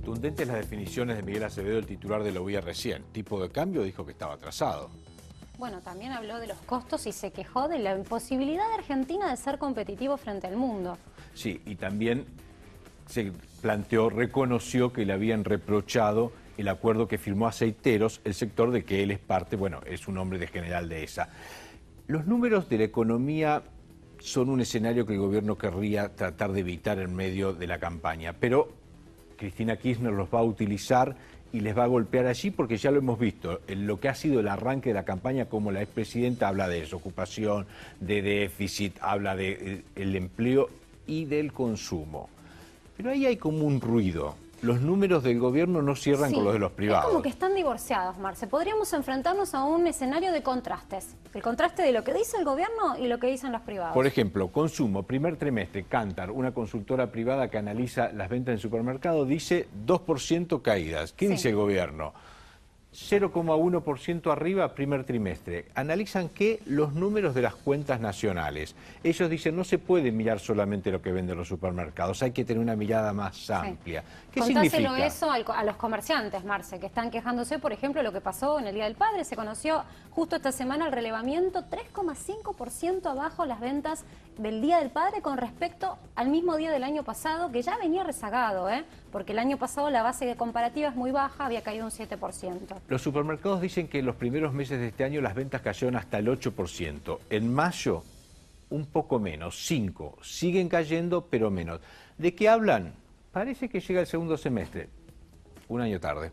Contundentes las definiciones de Miguel Acevedo, el titular de la UIA recién. Tipo de cambio dijo que estaba atrasado. Bueno, también habló de los costos y se quejó de la imposibilidad de Argentina de ser competitivo frente al mundo. Sí, y también se planteó, reconoció que le habían reprochado el acuerdo que firmó Aceiteros, el sector de que él es parte, bueno, es un hombre de General Dehesa. Los números de la economía son un escenario que el gobierno querría tratar de evitar en medio de la campaña, pero Cristina Kirchner los va a utilizar y les va a golpear allí porque ya lo hemos visto, en lo que ha sido el arranque de la campaña, como la expresidenta habla de desocupación, de déficit, habla del empleo y del consumo. Pero ahí hay como un ruido. Los números del gobierno no cierran con los de los privados. Es como que están divorciados, Marce. Podríamos enfrentarnos a un escenario de contrastes. El contraste de lo que dice el gobierno y lo que dicen los privados. Por ejemplo, consumo, primer trimestre, Kantar, una consultora privada que analiza las ventas en supermercado, dice 2% caídas. ¿Qué dice el gobierno? 0,1% arriba primer trimestre. Analizan que los números de las cuentas nacionales. Ellos dicen no se puede mirar solamente lo que venden los supermercados, hay que tener una mirada más amplia. ¿Qué Contáselo significa? eso a los comerciantes, Marce, que están quejándose, por ejemplo, lo que pasó en el Día del Padre. Se conoció justo esta semana el relevamiento, 3,5% abajo las ventas del Día del Padre con respecto al mismo día del año pasado, que ya venía rezagado, porque el año pasado la base de comparativa es muy baja, había caído un 7%. Los supermercados dicen que en los primeros meses de este año las ventas cayeron hasta el 8%. En mayo, un poco menos, 5%. Siguen cayendo, pero menos. ¿De qué hablan? Parece que llega el segundo semestre. Un año tarde.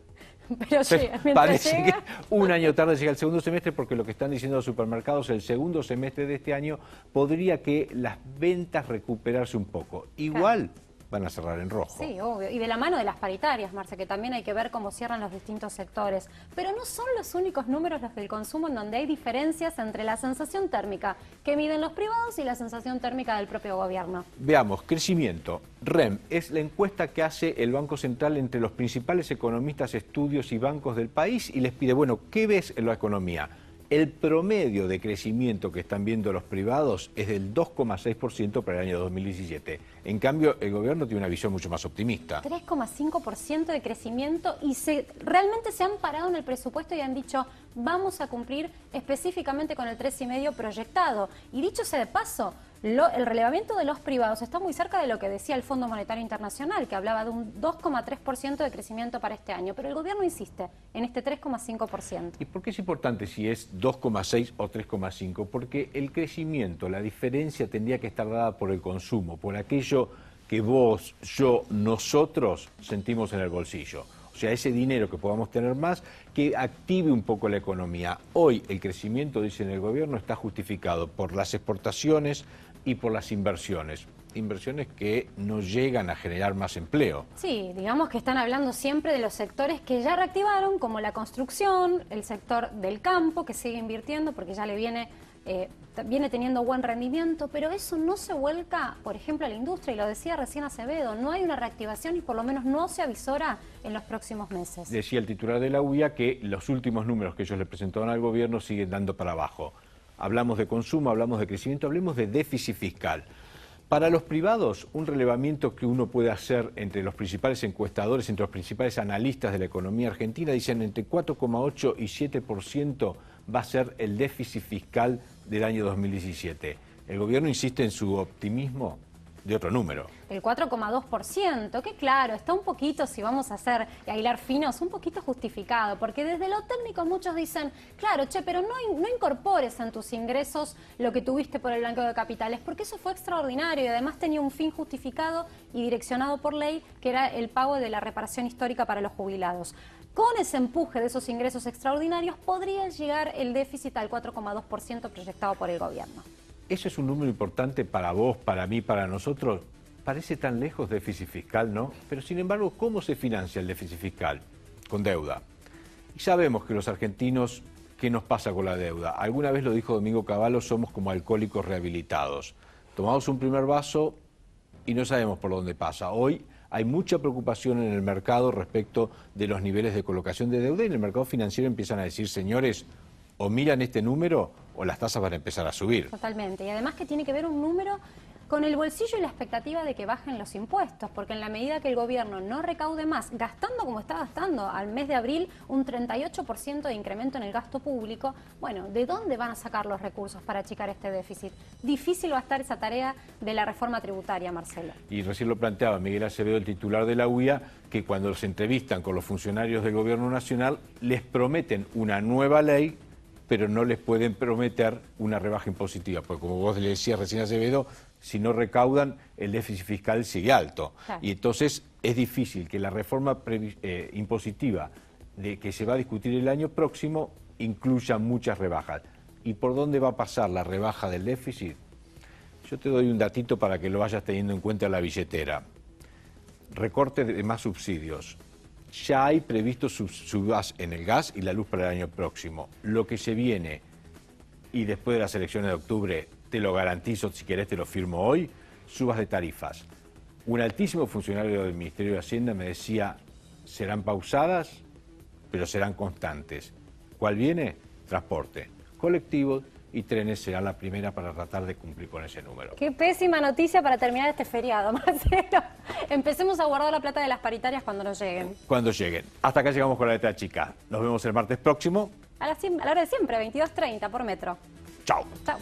Pero llega, Parece que un año tarde llega el segundo semestre porque lo que están diciendo los supermercados, el segundo semestre de este año podría que las ventas recuperarse un poco. Igual van a cerrar en rojo. Sí, obvio. Y de la mano de las paritarias, Marce, que también hay que ver cómo cierran los distintos sectores. Pero no son los únicos números los del consumo en donde hay diferencias entre la sensación térmica que miden los privados y la sensación térmica del propio gobierno. Veamos, crecimiento. REM es la encuesta que hace el Banco Central entre los principales economistas, estudios y bancos del país y les pide, bueno, ¿qué ves en la economía? El promedio de crecimiento que están viendo los privados es del 2,6% para el año 2017. En cambio, el gobierno tiene una visión mucho más optimista. 3,5% de crecimiento y realmente se han parado en el presupuesto y han dicho vamos a cumplir específicamente con el 3,5% proyectado. Y dicho sea de paso, el relevamiento de los privados está muy cerca de lo que decía el Fondo Monetario Internacional, que hablaba de un 2,3% de crecimiento para este año, pero el gobierno insiste en este 3,5%. ¿Y por qué es importante si es 2,6 o 3,5? Porque el crecimiento, la diferencia tendría que estar dada por el consumo, por aquello que vos, yo, nosotros sentimos en el bolsillo. O sea, ese dinero que podamos tener más, que active un poco la economía. Hoy el crecimiento, dicen el gobierno, está justificado por las exportaciones y por las inversiones. Inversiones que no llegan a generar más empleo. Sí, digamos que están hablando siempre de los sectores que ya reactivaron, como la construcción, el sector del campo, que sigue invirtiendo porque ya le viene teniendo buen rendimiento, pero eso no se vuelca, por ejemplo, a la industria, y lo decía recién Acevedo, no hay una reactivación y por lo menos no se avisora en los próximos meses. Decía el titular de la UIA que los últimos números que ellos le presentaron al gobierno siguen dando para abajo. Hablamos de consumo, hablamos de crecimiento, hablemos de déficit fiscal. Para los privados, un relevamiento que uno puede hacer entre los principales encuestadores, entre los principales analistas de la economía argentina, dicen entre 4,8 y 7% va a ser el déficit fiscal del año 2017. El gobierno insiste en su optimismo de otro número. El 4,2%, que claro, está un poquito, si vamos a a hilar finos, un poquito justificado, porque desde lo técnico muchos dicen, claro, che, pero no incorpores en tus ingresos lo que tuviste por el blanqueo de capitales, porque eso fue extraordinario y además tenía un fin justificado y direccionado por ley, que era el pago de la reparación histórica para los jubilados. Con ese empuje de esos ingresos extraordinarios podría llegar el déficit al 4,2% proyectado por el gobierno. Eso es un número importante para vos, para mí, para nosotros. Parece tan lejos déficit fiscal, ¿no? Pero sin embargo, ¿cómo se financia el déficit fiscal? Con deuda. Y sabemos que los argentinos, ¿qué nos pasa con la deuda? Alguna vez lo dijo Domingo Cavallo, somos como alcohólicos rehabilitados. Tomamos un primer vaso y no sabemos por dónde pasa. Hoy hay mucha preocupación en el mercado respecto de los niveles de colocación de deuda y en el mercado financiero empiezan a decir, señores, o miran este número o las tasas van a empezar a subir. Totalmente. Y además que tiene que ver un número con el bolsillo y la expectativa de que bajen los impuestos, porque en la medida que el gobierno no recaude más, gastando como está gastando al mes de abril un 38% de incremento en el gasto público, bueno, ¿de dónde van a sacar los recursos para achicar este déficit? Difícil va a estar esa tarea de la reforma tributaria, Marcelo. Y recién lo planteaba Miguel Acevedo, el titular de la UIA, que cuando se entrevistan con los funcionarios del Gobierno Nacional, les prometen una nueva ley, pero no les pueden prometer una rebaja impositiva, porque como vos le decías recién a Acevedo, si no recaudan, el déficit fiscal sigue alto. Claro. Y entonces es difícil que la reforma impositiva de que se va a discutir el año próximo incluya muchas rebajas. ¿Y por dónde va a pasar la rebaja del déficit? Yo te doy un datito para que lo vayas teniendo en cuenta en la billetera. Recorte de más subsidios. Ya hay previstos subas en el gas y la luz para el año próximo. Lo que se viene, y después de las elecciones de octubre, te lo garantizo, si querés te lo firmo hoy, subas de tarifas. Un altísimo funcionario del Ministerio de Hacienda me decía, serán pausadas, pero serán constantes. ¿Cuál viene? Transporte. Colectivos y trenes será la primera para tratar de cumplir con ese número. Qué pésima noticia para terminar este feriado, Marcelo. Empecemos a guardar la plata de las paritarias cuando nos lleguen. Cuando lleguen. Hasta acá llegamos con la letra chica. Nos vemos el martes próximo. A la hora de siempre, 22:30 por metro. Chao. Chao.